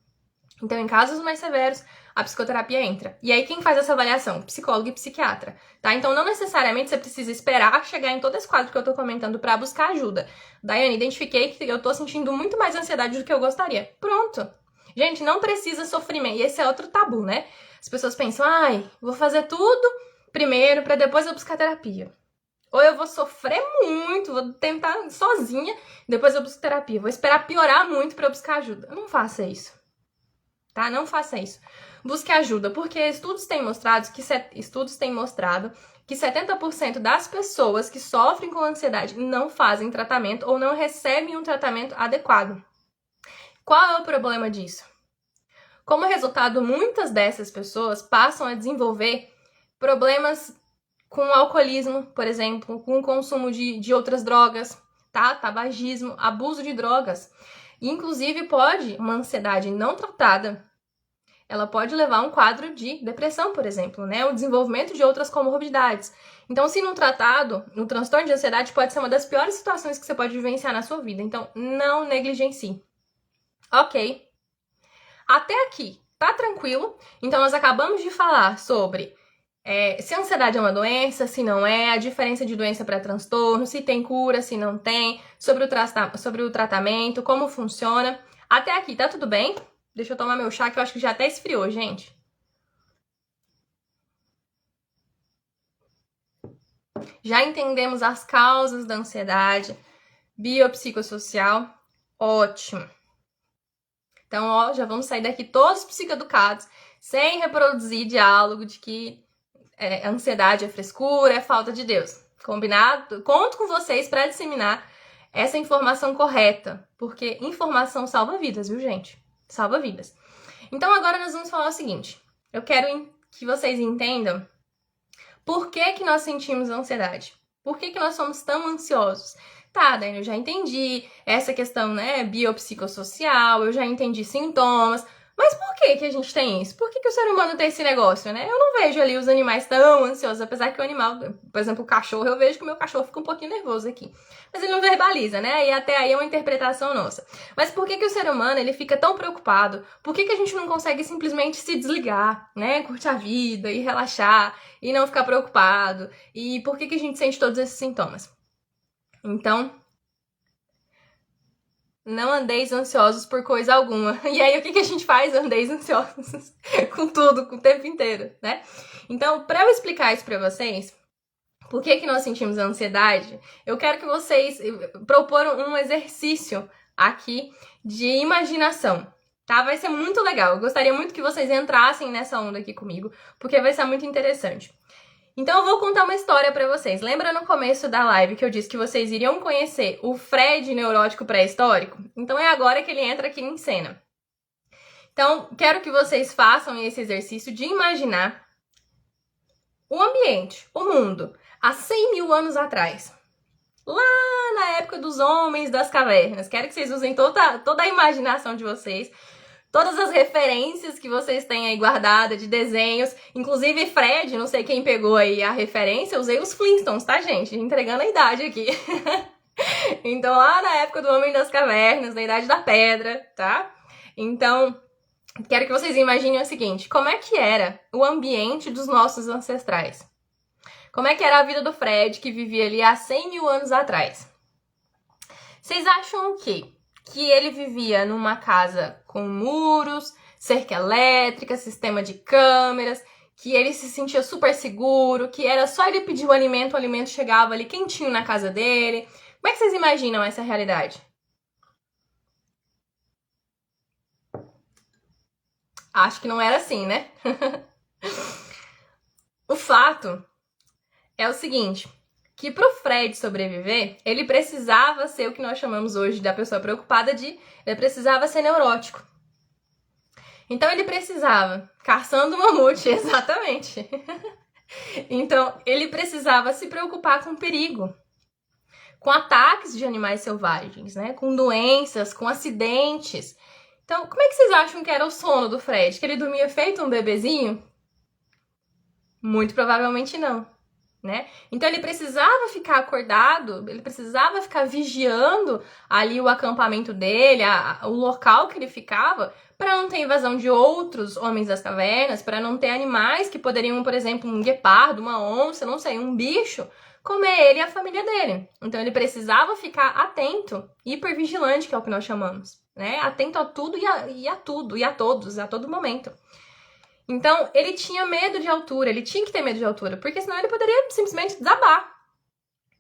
Então, em casos mais severos, a psicoterapia entra. E aí, quem faz essa avaliação? Psicólogo e psiquiatra, tá? Então, não necessariamente você precisa esperar chegar em todo esse quadro que eu tô comentando pra buscar ajuda. Daiane, identifiquei que eu tô sentindo muito mais ansiedade do que eu gostaria. Pronto. Gente, não precisa sofrimento. E esse é outro tabu, né? As pessoas pensam, vou fazer tudo primeiro pra depois eu buscar terapia. Ou eu vou sofrer muito, vou tentar sozinha, depois eu busco terapia. Vou esperar piorar muito pra eu buscar ajuda. Não faça isso. Tá? Não faça isso. Busque ajuda, porque estudos têm mostrado que 70% das pessoas que sofrem com ansiedade não fazem tratamento ou não recebem um tratamento adequado. Qual é o problema disso? Como resultado, muitas dessas pessoas passam a desenvolver problemas com alcoolismo, por exemplo, com o consumo de outras drogas, tá? Tabagismo, abuso de drogas. Inclusive, uma ansiedade não tratada, ela pode levar a um quadro de depressão, por exemplo, né? O desenvolvimento de outras comorbidades. Então, se não tratado, o transtorno de ansiedade pode ser uma das piores situações que você pode vivenciar na sua vida. Então, não negligencie. Ok. Até aqui, tá tranquilo? Então, nós acabamos de falar sobre se a ansiedade é uma doença, se não é, a diferença de doença para transtorno, se tem cura, se não tem, sobre o tratamento, como funciona. Até aqui, tá tudo bem? Deixa eu tomar meu chá, que eu acho que já até esfriou, gente. Já entendemos as causas da ansiedade, biopsicossocial, ótimo. Então, já vamos sair daqui todos psicoeducados, sem reproduzir diálogo de que ansiedade é frescura, é falta de Deus. Combinado? Conto com vocês para disseminar essa informação correta, porque informação salva vidas, viu, gente? Salva vidas. Então, agora nós vamos falar o seguinte. Eu quero que vocês entendam por que nós sentimos ansiedade. Por que nós somos tão ansiosos? Tá, Dani, eu já entendi essa questão, né, biopsicossocial, eu já entendi sintomas, mas por que a gente tem isso? Por que o ser humano tem esse negócio, né? Eu não vejo ali os animais tão ansiosos, apesar que o animal, por exemplo, o cachorro, eu vejo que o meu cachorro fica um pouquinho nervoso aqui. Mas ele não verbaliza, né? E até aí é uma interpretação nossa. Mas por que o ser humano, ele fica tão preocupado? Por que a gente não consegue simplesmente se desligar, né? Curtir a vida e relaxar e não ficar preocupado? E por que a gente sente todos esses sintomas? Então, não andeis ansiosos por coisa alguma. E aí, o que a gente faz? Andeis ansiosos com tudo, com o tempo inteiro, né? Então, para eu explicar isso para vocês, por que nós sentimos ansiedade, eu quero que vocês propor um exercício aqui de imaginação. tá? Vai ser muito legal. Eu gostaria muito que vocês entrassem nessa onda aqui comigo, porque vai ser muito interessante. Então eu vou contar uma história pra vocês. Lembra no começo da live que eu disse que vocês iriam conhecer o Fred neurótico pré-histórico? Então é agora que ele entra aqui em cena. Então, quero que vocês façam esse exercício de imaginar o ambiente, o mundo, há 100 mil anos atrás. Lá na época dos homens das cavernas. Quero que vocês usem toda a imaginação de vocês, todas as referências que vocês têm aí guardadas de desenhos. Inclusive, Fred, não sei quem pegou aí a referência, eu usei os Flintstones, tá, gente? Entregando a idade aqui. Então, lá na época do homem das cavernas, na idade da pedra, tá? Então, quero que vocês imaginem o seguinte, como é que era o ambiente dos nossos ancestrais? Como é que era a vida do Fred, que vivia ali há 100 mil anos atrás? Vocês acham o quê? Que ele vivia numa casa com muros, cerca elétrica, sistema de câmeras, que ele se sentia super seguro, que era só ele pedir o alimento chegava ali quentinho na casa dele. Como é que vocês imaginam essa realidade? Acho que não era assim, né? O fato é o seguinte, que pro Fred sobreviver, ele precisava ser o que nós chamamos hoje da pessoa preocupada ele precisava ser neurótico. Então ele precisava, caçando mamute, exatamente. Então ele precisava se preocupar com perigo, com ataques de animais selvagens, né? Com doenças, com acidentes. Então, como é que vocês acham que era o sono do Fred? Que ele dormia feito um bebezinho? Muito provavelmente não, né? Então ele precisava ficar acordado, ele precisava ficar vigiando ali o acampamento dele, o local que ele ficava, para não ter invasão de outros homens das cavernas, para não ter animais que poderiam, por exemplo, um guepardo, uma onça, não sei, um bicho, comer ele e a família dele. Então ele precisava ficar atento, hipervigilante, que é o que nós chamamos, né? Atento a tudo e a tudo, e a todos, a todo momento. Então, ele tinha medo de altura, ele tinha que ter medo de altura, porque senão ele poderia simplesmente desabar.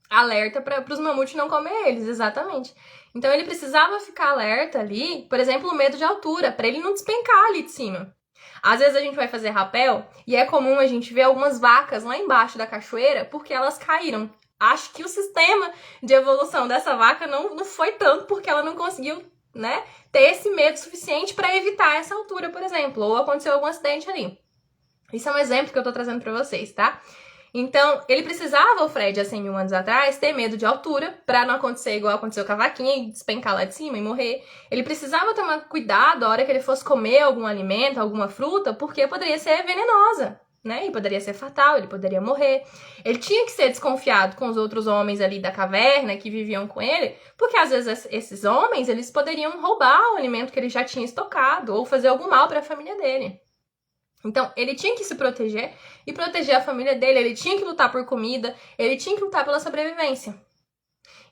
Alerta para os mamutes não comer eles, exatamente. Então, ele precisava ficar alerta ali, por exemplo, o medo de altura, para ele não despencar ali de cima. Às vezes a gente vai fazer rapel e é comum a gente ver algumas vacas lá embaixo da cachoeira porque elas caíram. Acho que o sistema de evolução dessa vaca não foi tanto porque ela não conseguiu, né, ter esse medo suficiente para evitar essa altura, por exemplo, ou aconteceu algum acidente ali. Isso é um exemplo que eu tô trazendo para vocês, tá? Então, ele precisava, o Fred, há 100 mil anos atrás, ter medo de altura para não acontecer igual aconteceu com a vaquinha e despencar lá de cima e morrer. Ele precisava tomar cuidado a hora que ele fosse comer algum alimento, alguma fruta, porque poderia ser venenosa, né? E poderia ser fatal, ele poderia morrer. Ele tinha que ser desconfiado com os outros homens ali da caverna que viviam com ele, porque às vezes esses homens, eles poderiam roubar o alimento que ele já tinha estocado ou fazer algum mal para a família dele. Então, ele tinha que se proteger e proteger a família dele, ele tinha que lutar por comida, ele tinha que lutar pela sobrevivência.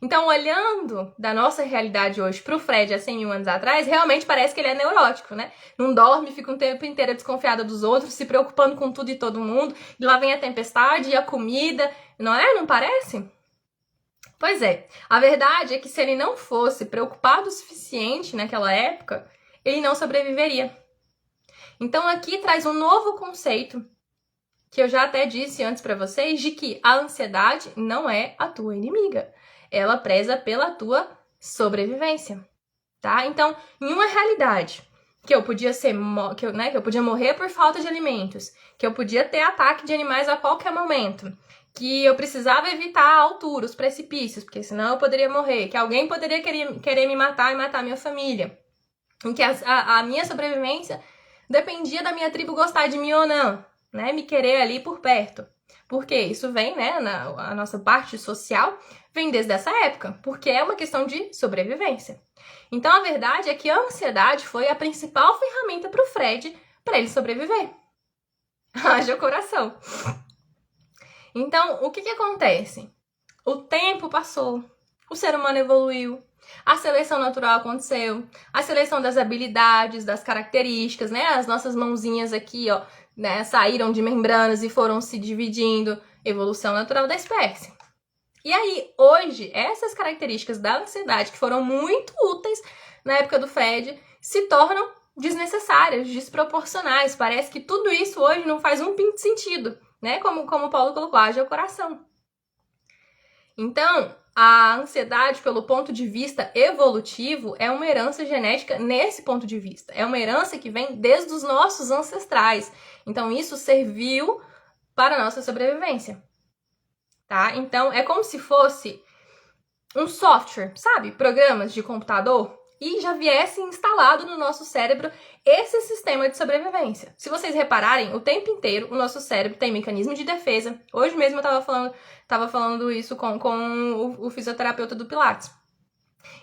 Então, olhando da nossa realidade hoje pro Fred há 100 mil anos atrás, realmente parece que ele é neurótico, né? Não dorme, fica um tempo inteiro desconfiado dos outros, se preocupando com tudo e todo mundo, e lá vem a tempestade e a comida, não é? Não parece? Pois é, a verdade é que se ele não fosse preocupado o suficiente naquela época, ele não sobreviveria. Então aqui traz um novo conceito, que eu já até disse antes para vocês, de que a ansiedade não é a tua inimiga. Ela preza pela tua sobrevivência, tá? Então, em uma realidade que eu podia que eu podia morrer por falta de alimentos, que eu podia ter ataque de animais a qualquer momento, que eu precisava evitar a altura, os precipícios, porque senão eu poderia morrer, que alguém poderia querer me matar e matar minha família, em que a minha sobrevivência dependia da minha tribo gostar de mim ou não, né? Me querer ali por perto. Porque isso vem, né? A nossa parte social vem desde essa época, porque é uma questão de sobrevivência. Então, a verdade é que a ansiedade foi a principal ferramenta para o Fred para ele sobreviver. Haja o coração. Então, o que acontece? O tempo passou, o ser humano evoluiu, a seleção natural aconteceu, a seleção das habilidades, das características, né? As nossas mãozinhas aqui, ó, né, saíram de membranas e foram se dividindo, evolução natural da espécie. E aí, hoje, essas características da ansiedade, que foram muito úteis na época do Fred, se tornam desnecessárias, desproporcionais. Parece que tudo isso hoje não faz um pinto de sentido, né? Como o Paulo colocou, haja o coração. Então, a ansiedade, pelo ponto de vista evolutivo, é uma herança genética nesse ponto de vista. É uma herança que vem desde os nossos ancestrais. Então, isso serviu para a nossa sobrevivência. Tá? Então, é como se fosse um software, sabe? Programas de computador, e já viesse instalado no nosso cérebro esse sistema de sobrevivência. Se vocês repararem, o tempo inteiro o nosso cérebro tem mecanismo de defesa. Hoje mesmo eu tava falando isso com o fisioterapeuta do Pilates.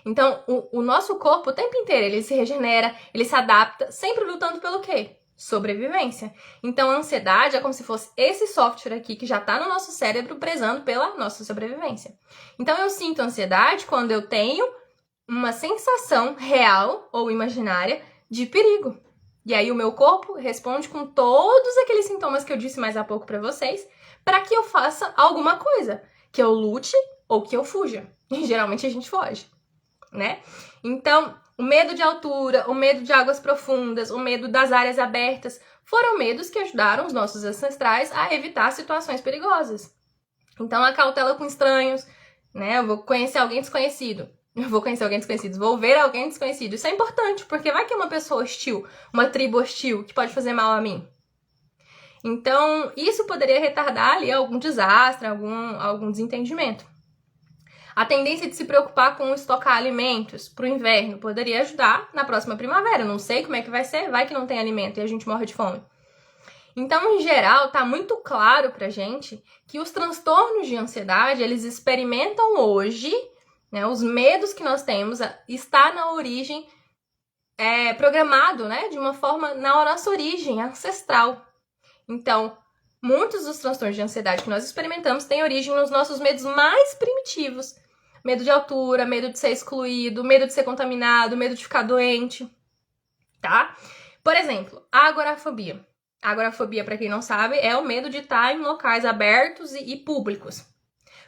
Então, o nosso corpo o tempo inteiro, ele se regenera, ele se adapta, sempre lutando pelo quê? Sobrevivência. Então, a ansiedade é como se fosse esse software aqui que já está no nosso cérebro prezando pela nossa sobrevivência. Então, eu sinto ansiedade quando eu tenho uma sensação real ou imaginária de perigo. E aí o meu corpo responde com todos aqueles sintomas que eu disse mais há pouco para vocês, para que eu faça alguma coisa, que eu lute ou que eu fuja. E geralmente a gente foge, né? Então, o medo de altura, o medo de águas profundas, o medo das áreas abertas, foram medos que ajudaram os nossos ancestrais a evitar situações perigosas. Então, a cautela com estranhos, né? Eu vou conhecer alguém desconhecido. Vou ver alguém desconhecido. Isso é importante, porque vai que é uma pessoa hostil, uma tribo hostil, que pode fazer mal a mim. Então, isso poderia retardar ali algum desastre, algum desentendimento. A tendência de se preocupar com estocar alimentos para o inverno poderia ajudar na próxima primavera. Não sei como é que vai ser, vai que não tem alimento e a gente morre de fome. Então, em geral, tá muito claro pra gente que os transtornos de ansiedade, eles experimentam hoje, né, os medos que nós temos, está na origem, programado, né, de uma forma na nossa origem ancestral. Então, muitos dos transtornos de ansiedade que nós experimentamos têm origem nos nossos medos mais primitivos. Medo de altura, medo de ser excluído, medo de ser contaminado, medo de ficar doente, tá? Por exemplo, a agorafobia. A agorafobia, para quem não sabe, é o medo de estar em locais abertos e públicos.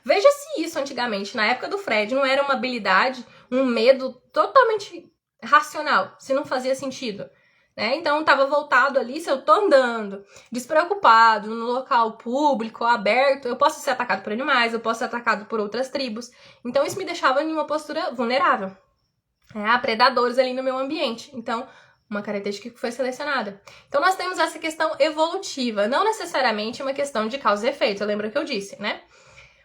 Veja se isso antigamente, na época do Fred, não era uma habilidade, um medo totalmente racional, se não fazia sentido. Né? Então, estava voltado ali, se eu tô andando, despreocupado, no local público, aberto, eu posso ser atacado por animais, eu posso ser atacado por outras tribos. Então, isso me deixava em uma postura vulnerável. Há predadores ali no meu ambiente. Então, uma característica que foi selecionada. Então, nós temos essa questão evolutiva, não necessariamente uma questão de causa e efeito, lembra que eu disse, né?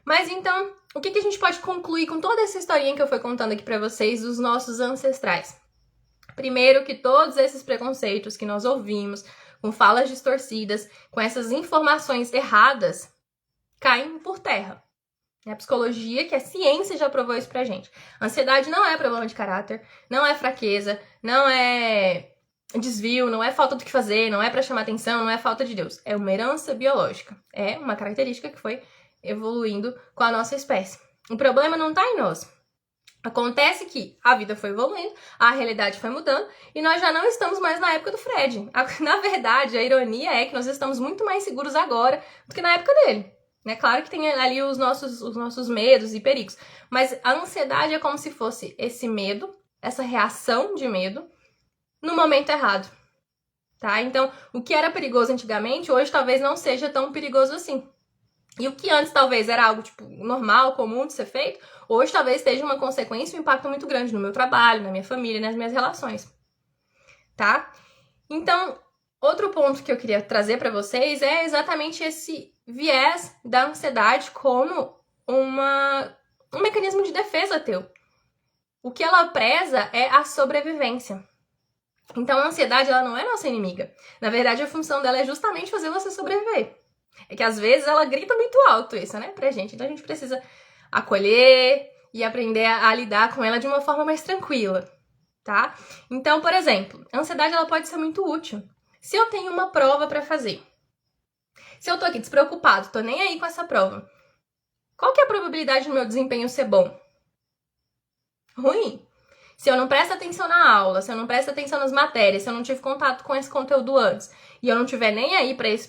Mas então, o que a gente pode concluir com toda essa historinha que eu fui contando aqui pra vocês dos nossos ancestrais? Primeiro, que todos esses preconceitos que nós ouvimos, com falas distorcidas, com essas informações erradas, caem por terra. É a psicologia, que a ciência já provou isso pra gente. Ansiedade não é problema de caráter, não é fraqueza, não é desvio, não é falta do que fazer, não é pra chamar atenção, não é falta de Deus. É uma herança biológica. É uma característica que foi evoluindo com a nossa espécie. O problema não tá em nós. Acontece que a vida foi evoluindo, a realidade foi mudando e nós já não estamos mais na época do Fred. Na verdade, a ironia é que nós estamos muito mais seguros agora do que na época dele. É claro que tem ali os nossos medos e perigos, mas a ansiedade é como se fosse esse medo, essa reação de medo, no momento errado. Tá? Então, o que era perigoso antigamente, hoje talvez não seja tão perigoso assim. E o que antes talvez era algo tipo normal, comum de ser feito, hoje talvez esteja uma consequência, um impacto muito grande no meu trabalho, na minha família, nas minhas relações. Tá? Então, outro ponto que eu queria trazer para vocês é exatamente esse viés da ansiedade como um mecanismo de defesa teu. O que ela preza é a sobrevivência. Então, a ansiedade ela não é nossa inimiga. Na verdade, a função dela é justamente fazer você sobreviver. É que às vezes ela grita muito alto isso, né, pra gente. Então a gente precisa acolher e aprender a lidar com ela de uma forma mais tranquila, tá? Então, por exemplo, a ansiedade ela pode ser muito útil. Se eu tenho uma prova pra fazer, se eu tô aqui despreocupado, tô nem aí com essa prova, qual que é a probabilidade do meu desempenho ser bom? Ruim. Se eu não presto atenção na aula, se eu não presto atenção nas matérias, se eu não tive contato com esse conteúdo antes e eu não tiver nem aí pra esse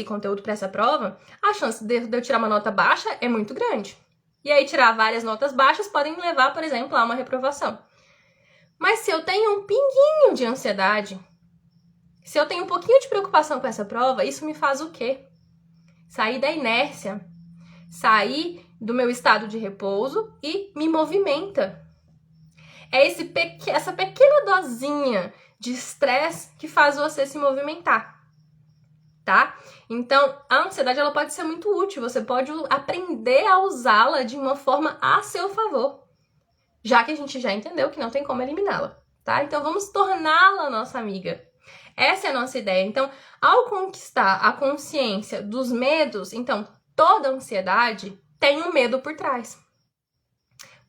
conteúdo, pra essa prova, a chance de eu tirar uma nota baixa é muito grande. E aí tirar várias notas baixas podem levar, por exemplo, a uma reprovação. Mas se eu tenho um pinguinho de ansiedade, se eu tenho um pouquinho de preocupação com essa prova, isso me faz o quê? Sair da inércia, sair do meu estado de repouso e me movimenta. É essa pequena dosinha de estresse que faz você se movimentar, tá? Então, a ansiedade ela pode ser muito útil, você pode aprender a usá-la de uma forma a seu favor, já que a gente já entendeu que não tem como eliminá-la, tá? Então, vamos torná-la nossa amiga. Essa é a nossa ideia. Então, ao conquistar a consciência dos medos, então, toda ansiedade tem um medo por trás.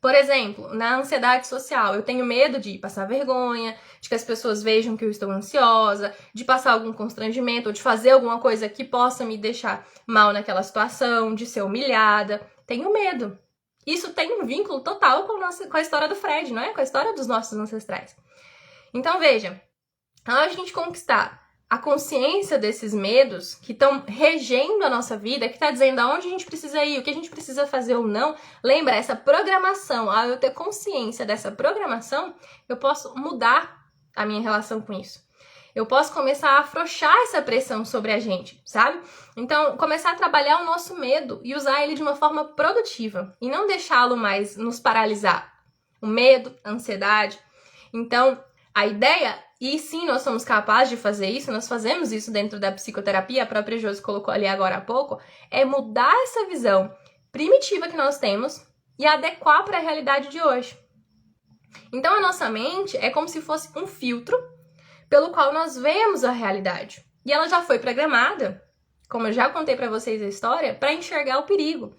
Por exemplo, na ansiedade social, eu tenho medo de passar vergonha, de que as pessoas vejam que eu estou ansiosa, de passar algum constrangimento ou de fazer alguma coisa que possa me deixar mal naquela situação, de ser humilhada. Tenho medo. Isso tem um vínculo total com a história do Fred, não é? Com a história dos nossos ancestrais. Então, veja, ao a gente conquistar a consciência desses medos que estão regendo a nossa vida, que está dizendo aonde a gente precisa ir, o que a gente precisa fazer ou não, lembra, essa programação, ao eu ter consciência dessa programação, eu posso mudar a minha relação com isso. Eu posso começar a afrouxar essa pressão sobre a gente, sabe? Então, começar a trabalhar o nosso medo e usar ele de uma forma produtiva e não deixá-lo mais nos paralisar. O medo, a ansiedade. Então, a ideia, e sim, nós somos capazes de fazer isso, nós fazemos isso dentro da psicoterapia, a própria Josi colocou ali agora há pouco, é mudar essa visão primitiva que nós temos e adequar para a realidade de hoje. Então, a nossa mente é como se fosse um filtro pelo qual nós vemos a realidade. E ela já foi programada, como eu já contei para vocês a história, para enxergar o perigo.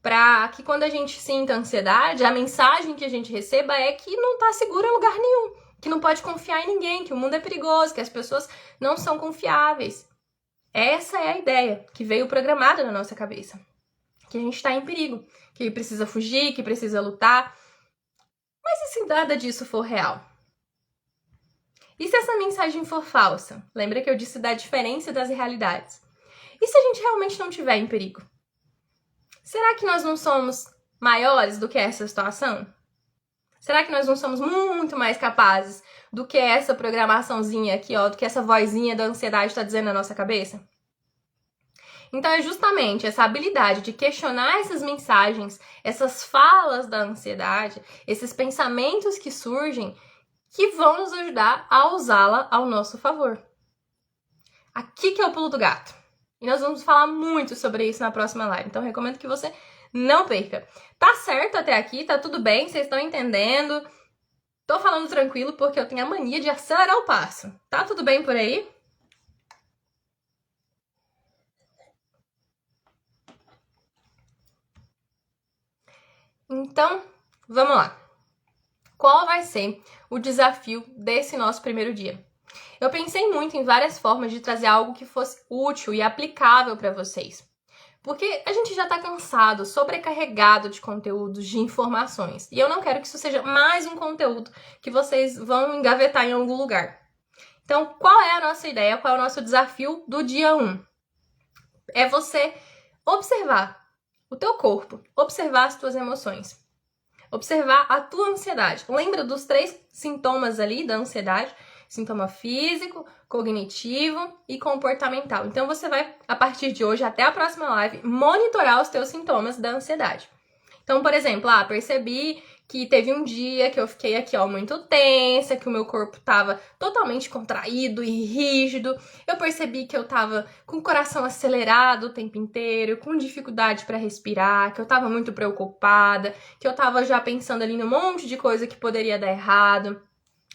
Para que quando a gente sinta ansiedade, a mensagem que a gente receba é que não está seguro em lugar nenhum, que não pode confiar em ninguém, que o mundo é perigoso, que as pessoas não são confiáveis. Essa é a ideia que veio programada na nossa cabeça. Que a gente está em perigo, que precisa fugir, que precisa lutar. Mas e se nada disso for real? E se essa mensagem for falsa? Lembra que eu disse da diferença das realidades? E se a gente realmente não estiver em perigo? Será que nós não somos maiores do que essa situação? Será que nós não somos muito mais capazes do que essa programaçãozinha aqui, ó, do que essa vozinha da ansiedade está dizendo na nossa cabeça? Então é justamente essa habilidade de questionar essas mensagens, essas falas da ansiedade, esses pensamentos que surgem, que vão nos ajudar a usá-la ao nosso favor. Aqui que é o pulo do gato. E nós vamos falar muito sobre isso na próxima live, então recomendo que você não perca. Tá certo até aqui? Tá tudo bem? Vocês estão entendendo? Tô falando tranquilo porque eu tenho a mania de acelerar o passo. Tá tudo bem por aí? Então, vamos lá. Qual vai ser o desafio desse nosso primeiro dia? Eu pensei muito em várias formas de trazer algo que fosse útil e aplicável para vocês. Porque a gente já está cansado, sobrecarregado de conteúdos, de informações. E eu não quero que isso seja mais um conteúdo que vocês vão engavetar em algum lugar. Então, qual é a nossa ideia? Qual é o nosso desafio do dia 1? É você observar o teu corpo, observar as tuas emoções, observar a tua ansiedade. Lembra dos 3 sintomas ali da ansiedade? Sintoma físico, cognitivo e comportamental. Então, você vai, a partir de hoje, até a próxima live, monitorar os teus sintomas da ansiedade. Então, por exemplo, percebi que teve um dia que eu fiquei aqui, ó, muito tensa, que o meu corpo estava totalmente contraído e rígido. Eu percebi que eu estava com o coração acelerado o tempo inteiro, com dificuldade para respirar, que eu estava muito preocupada, que eu estava já pensando ali num monte de coisa que poderia dar errado.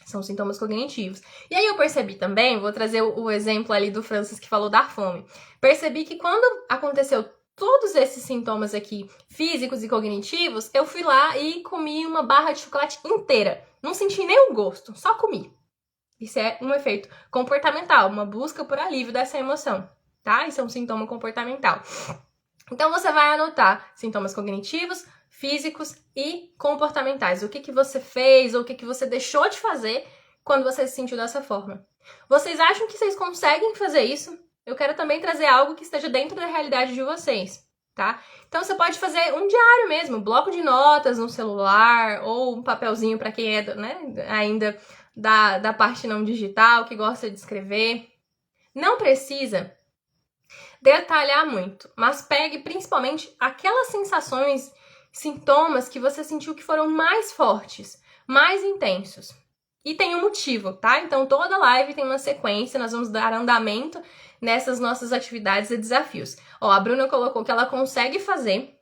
São sintomas cognitivos. E aí eu percebi também, vou trazer o exemplo ali do Francis que falou da fome. Percebi que quando aconteceu todos esses sintomas aqui, físicos e cognitivos, eu fui lá e comi uma barra de chocolate inteira. Não senti nenhum gosto, só comi. Isso é um efeito comportamental, uma busca por alívio dessa emoção, tá? Isso é um sintoma comportamental. Então você vai anotar sintomas cognitivos, físicos e comportamentais. O que você fez ou o que você deixou de fazer quando você se sentiu dessa forma. Vocês acham que vocês conseguem fazer isso? Eu quero também trazer algo que esteja dentro da realidade de vocês. tá? Então você pode fazer um diário mesmo, bloco de notas no celular ou um papelzinho para quem é, né, ainda da parte não digital, que gosta de escrever. Não precisa detalhar muito, mas pegue principalmente aquelas sensações, sintomas que você sentiu que foram mais fortes, mais intensos. E tem um motivo, tá? Então toda live tem uma sequência, nós vamos dar andamento nessas nossas atividades e desafios. Ó, a Bruna colocou que ela consegue fazer,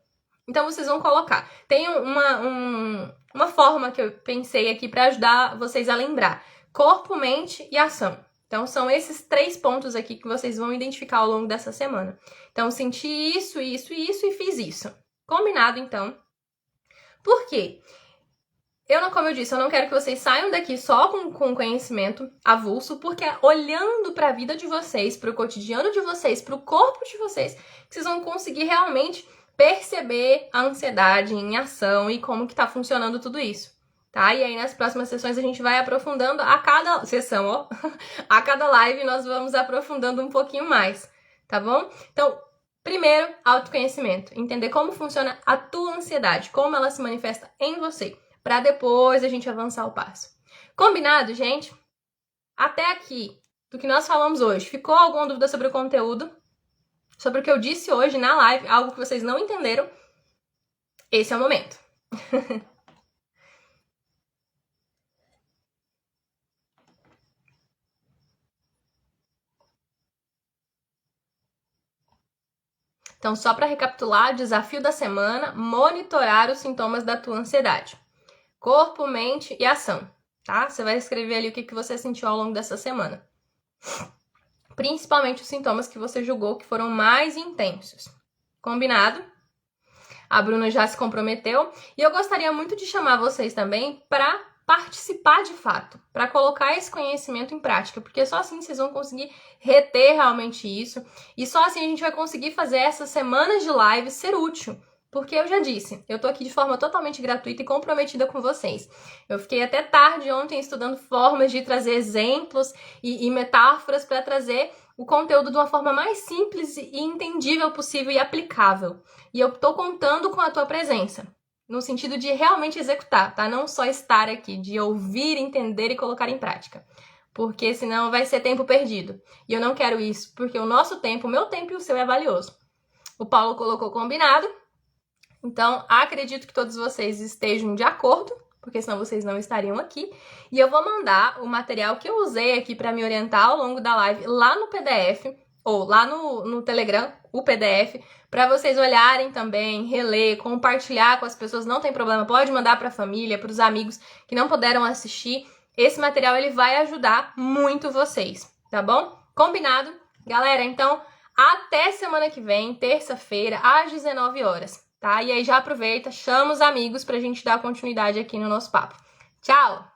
então vocês vão colocar. Tem uma forma que eu pensei aqui para ajudar vocês a lembrar: corpo, mente e ação. Então são esses 3 pontos aqui que vocês vão identificar ao longo dessa semana. Então senti isso, isso e isso e fiz isso. Combinado, então? Por quê? Como eu disse, eu não quero que vocês saiam daqui só com conhecimento avulso, porque é olhando para a vida de vocês, para o cotidiano de vocês, para o corpo de vocês, que vocês vão conseguir realmente perceber a ansiedade em ação e como que tá funcionando tudo isso, tá? E aí nas próximas sessões a gente vai aprofundando a cada sessão, ó, a cada live nós vamos aprofundando um pouquinho mais, tá bom? Então, primeiro, autoconhecimento, entender como funciona a tua ansiedade, como ela se manifesta em você, para depois a gente avançar o passo. Combinado, gente? Até aqui, do que nós falamos hoje, ficou alguma dúvida sobre o conteúdo? Sobre o que eu disse hoje na live, algo que vocês não entenderam? Esse é o momento. Então, só para recapitular, desafio da semana: monitorar os sintomas da tua ansiedade. Corpo, mente e ação, tá? Você vai escrever ali o que você sentiu ao longo dessa semana. Principalmente os sintomas que você julgou que foram mais intensos. Combinado? A Bruna já se comprometeu. E eu gostaria muito de chamar vocês também para participar de fato, para colocar esse conhecimento em prática, porque só assim vocês vão conseguir reter realmente isso, e só assim a gente vai conseguir fazer essas semanas de live ser útil. Porque eu já disse, eu tô aqui de forma totalmente gratuita e comprometida com vocês. Eu fiquei até tarde ontem estudando formas de trazer exemplos e metáforas para trazer o conteúdo de uma forma mais simples e entendível possível e aplicável. E eu tô contando com a tua presença, no sentido de realmente executar, tá? Não só estar aqui, de ouvir, entender e colocar em prática. Porque senão vai ser tempo perdido. E eu não quero isso, porque o nosso tempo, o meu tempo e o seu é valioso. O Paulo colocou combinado. Então, acredito que todos vocês estejam de acordo, porque senão vocês não estariam aqui. E eu vou mandar o material que eu usei aqui para me orientar ao longo da live lá no PDF, ou lá no Telegram, o PDF, para vocês olharem também, reler, compartilhar com as pessoas, não tem problema, pode mandar para a família, para os amigos que não puderam assistir. Esse material ele vai ajudar muito vocês, tá bom? Combinado? Galera, então, até semana que vem, terça-feira, às 19 horas. Tá? E aí já aproveita, chama os amigos pra gente dar continuidade aqui no nosso papo. Tchau!